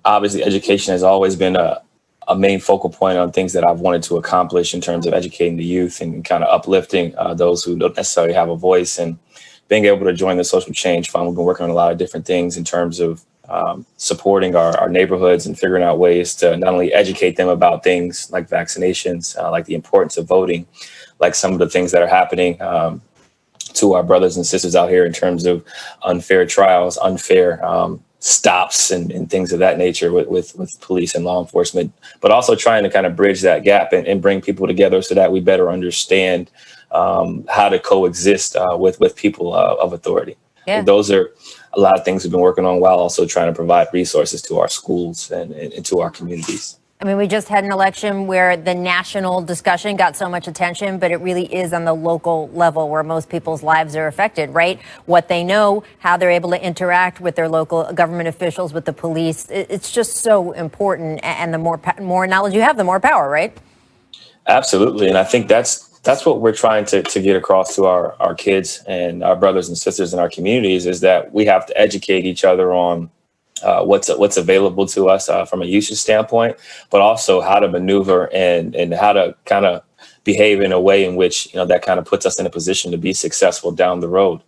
obviously education has always been a main focal point on things that I've wanted to accomplish in terms of educating the youth and kind of uplifting those who don't necessarily have a voice, and being able to join the Social Change Fund. We've been working on a lot of different things in terms of supporting our neighborhoods and figuring out ways to not only educate them about things like vaccinations, like the importance of voting, like some of the things that are happening to our brothers and sisters out here in terms of unfair trials, unfair stops and things of that nature with police and law enforcement, but also trying to kind of bridge that gap and bring people together so that we better understand how to coexist with people of authority. Yeah. Those are a lot of things we've been working on, while also trying to provide resources to our schools and to our communities. I mean, we just had an election where the national discussion got so much attention, but it really is on the local level where most people's lives are affected, right? What they know, how they're able to interact with their local government officials, with the police. It's just so important. And the more knowledge you have, the more power, right? Absolutely. And I think that's what we're trying to get across to our kids and our brothers and sisters in our communities, is that we have to educate each other on what's available to us from a usage standpoint, but also how to maneuver and how to kind of behave in a way in which, that kind of puts us in a position to be successful down the road.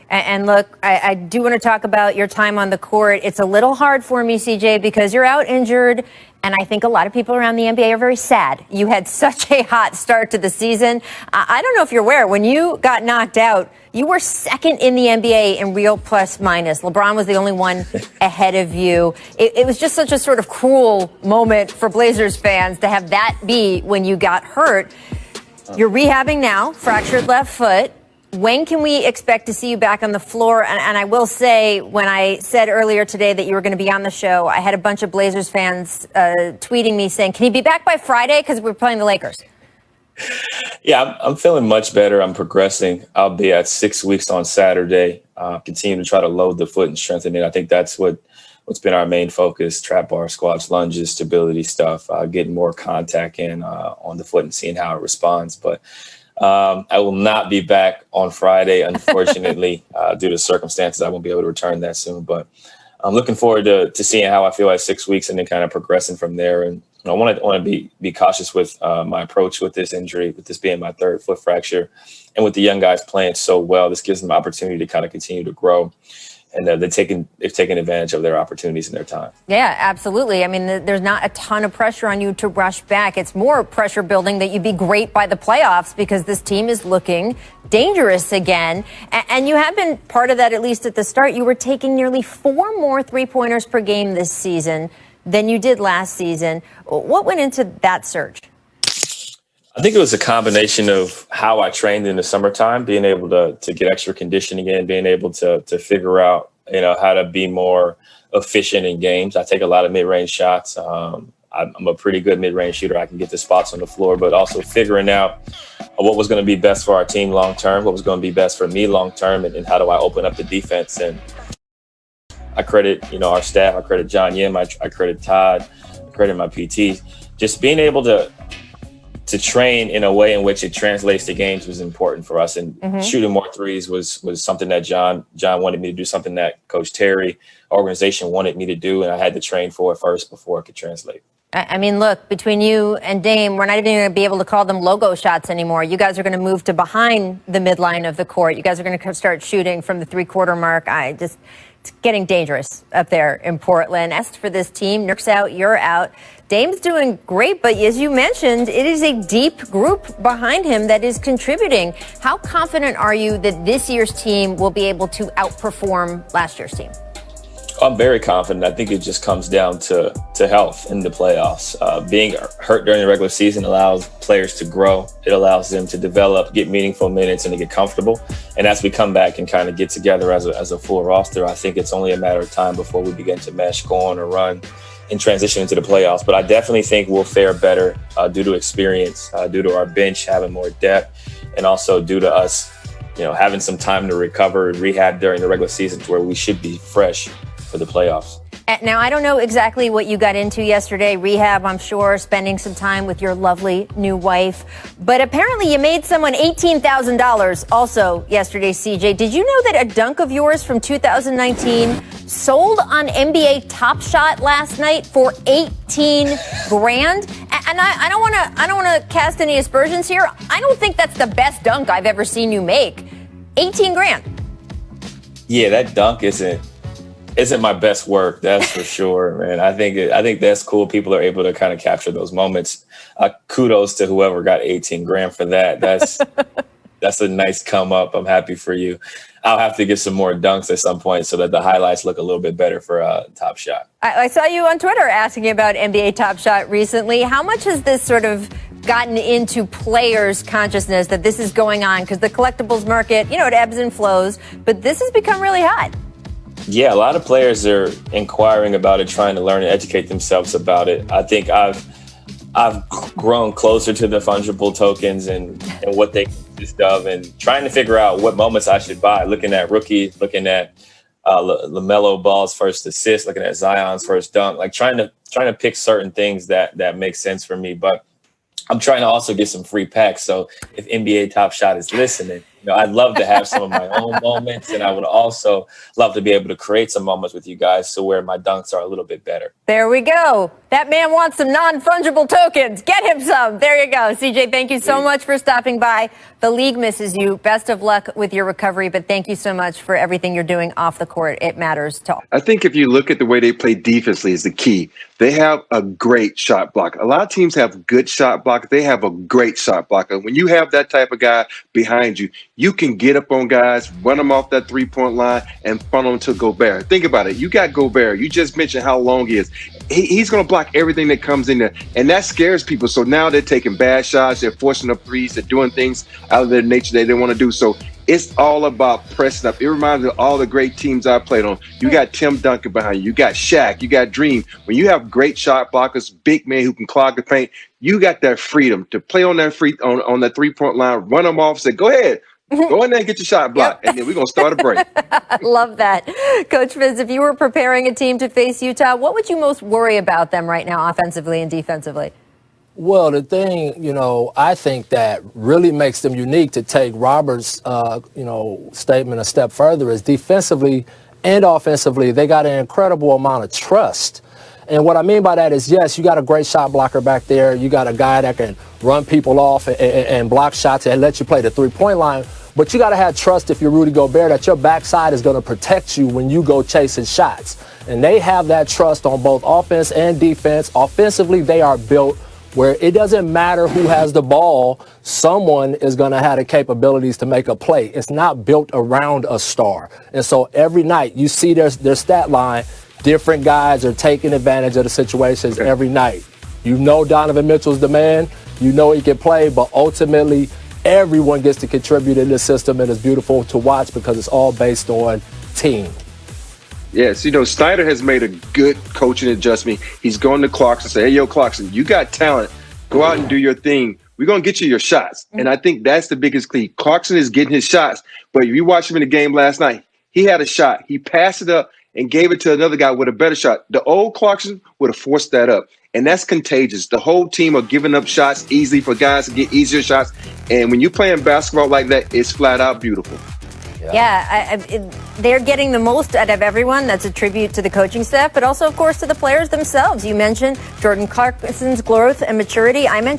And look, I do want to talk about your time on the court. It's a little hard for me, CJ, because you're out injured. And I think a lot of people around the NBA are very sad. You had such a hot start to the season. I don't know if you're aware, when you got knocked out, you were second in the NBA in real plus minus. LeBron was the only one ahead of you. It was just such a sort of cruel moment for Blazers fans to have that be when you got hurt. You're rehabbing now, fractured left foot. When can we expect to see you back on the floor? And I will say, when I said earlier today that you were going to be on the show, I had a bunch of Blazers fans tweeting me saying, can you be back by Friday? Because we're playing the Lakers. Yeah, I'm feeling much better. I'm progressing. I'll be at 6 weeks on Saturday. Continue to try to load the foot and strengthen it. I think that's what's been our main focus: trap bar, squats, lunges, stability stuff, getting more contact in on the foot and seeing how it responds. But I will not be back on Friday, unfortunately, due to circumstances. I won't be able to return that soon, but I'm looking forward to seeing how I feel at 6 weeks and then kind of progressing from there. And I want to be cautious with my approach with this injury, with this being my third foot fracture, and with the young guys playing so well. This gives them an opportunity to kind of continue to grow. And they've taken advantage of their opportunities in their time. Yeah, absolutely. I mean, there's not a ton of pressure on you to rush back. It's more pressure building that you be great by the playoffs, because this team is looking dangerous again. And you have been part of that, at least at the start. You were taking nearly 4 more three-pointers per game this season than you did last season. What went into that surge? I think it was a combination of how I trained in the summertime, being able to get extra conditioning in, being able to figure out, how to be more efficient in games. I take a lot of mid-range shots. I'm a pretty good mid-range shooter. I can get the spots on the floor, but also figuring out what was going to be best for our team long-term, what was going to be best for me long-term, and how do I open up the defense. And I credit, our staff. I credit John Yim. I credit Todd. I credit my PT. Just being able to train in a way in which it translates to games was important for us. And shooting more threes was something that John wanted me to do, something that Coach Terry, organization, wanted me to do. And I had to train for it first before it could translate. I mean, look, between you and Dame, we're not even going to be able to call them logo shots anymore. You guys are going to move to behind the midline of the court. You guys are going to start shooting from the three-quarter mark. It's getting dangerous up there in Portland. As for this team, Nurk's out, you're out. Dame's doing great, but as you mentioned, it is a deep group behind him that is contributing. How confident are you that this year's team will be able to outperform last year's team? I'm very confident. I think it just comes down to health in the playoffs. Being hurt during the regular season allows players to grow. It allows them to develop, get meaningful minutes, and to get comfortable. And as we come back and kind of get together as a full roster, I think it's only a matter of time before we begin to mesh, go on a run, and transition into the playoffs. But I definitely think we'll fare better due to experience, due to our bench having more depth, and also due to us, having some time to recover and rehab during the regular season, to where we should be fresh for the playoffs. Now, I don't know exactly what you got into yesterday. Rehab, I'm sure, spending some time with your lovely new wife. But apparently you made someone $18,000 also yesterday, CJ. Did you know that a dunk of yours from 2019 sold on NBA Top Shot last night for 18 grand? And I don't want to cast any aspersions here. I don't think that's the best dunk I've ever seen you make. 18 grand. Yeah, that dunk isn't my best work, that's for sure, man. I think that's cool. People are able to kind of capture those moments. Kudos to whoever got 18 grand for that. That's a nice come up. I'm happy for you. I'll have to get some more dunks at some point so that the highlights look a little bit better for Top Shot. I saw you on Twitter asking about NBA Top Shot recently. How much has this sort of gotten into players' consciousness that this is going on? Because the collectibles market, it ebbs and flows, but this has become really hot. Yeah, a lot of players are inquiring about it, trying to learn and educate themselves about it. I think I've grown closer to the fungible tokens and what they consist of, and trying to figure out what moments I should buy. Looking at rookies, looking at LaMelo Ball's first assist, looking at Zion's first dunk, like trying to pick certain things that make sense for me. But I'm trying to also get some free packs. So if NBA Top Shot is listening, I'd love to have some of my own moments, and I would also love to be able to create some moments with you guys so where my dunks are a little bit better. There we go. That man wants some non-fungible tokens. Get him some. There you go. CJ, thank you so much for stopping by. The league misses you. Best of luck with your recovery, but thank you so much for everything you're doing off the court. It matters to all. I think if you look at the way they play defensively is the key. They have a great shot blocker. A lot of teams have good shot blockers. They have a great shot blocker. When you have that type of guy behind you, you can get up on guys, run them off that three-point line, and funnel them to Gobert. Think about it. You got Gobert. You just mentioned how long he is. He's going to block everything that comes in there, and that scares people. So now they're taking bad shots. They're forcing up threes. They're doing things out of their nature they didn't want to do. So it's all about pressing up. It reminds me of all the great teams I played on. You got Tim Duncan behind you. You got Shaq. You got Dream. When you have great shot blockers, big men who can clog the paint, you got that freedom to play on that on that three-point line, run them off, say, go ahead. Go in there and get your shot blocked, and then we're going to start a break. Love that. Coach Fizz, if you were preparing a team to face Utah, what would you most worry about them right now offensively and defensively? Well, the thing, I think that really makes them unique to take Robert's, statement a step further is defensively and offensively, they got an incredible amount of trust. And what I mean by that is, yes, you got a great shot blocker back there. You got a guy that can run people off and block shots and let you play the three-point line. But you got to have trust if you're Rudy Gobert that your backside is going to protect you when you go chasing shots. And they have that trust on both offense and defense. Offensively, they are built where it doesn't matter who has the ball, someone is going to have the capabilities to make a play. It's not built around a star. And so every night you see their stat line, different guys are taking advantage of the situations every night. Donovan Mitchell's the man. He can play, but ultimately everyone gets to contribute in this system, and it's beautiful to watch because it's all based on team. Yes, Snyder has made a good coaching adjustment. He's going to Clarkson and say, hey, yo, Clarkson, you got talent. Go out and do your thing. We're going to get you your shots. And I think that's the biggest key. Clarkson is getting his shots. But if you watch him in the game last night, he had a shot. He passed it up and gave it to another guy with a better shot. The old Clarkson would have forced that up. And that's contagious. The whole team are giving up shots easily for guys to get easier shots. And when you're playing basketball like that, it's flat out beautiful. Yeah, they're getting the most out of everyone. That's a tribute to the coaching staff, but also, of course, to the players themselves. You mentioned Jordan Clarkson's growth and maturity. I mentioned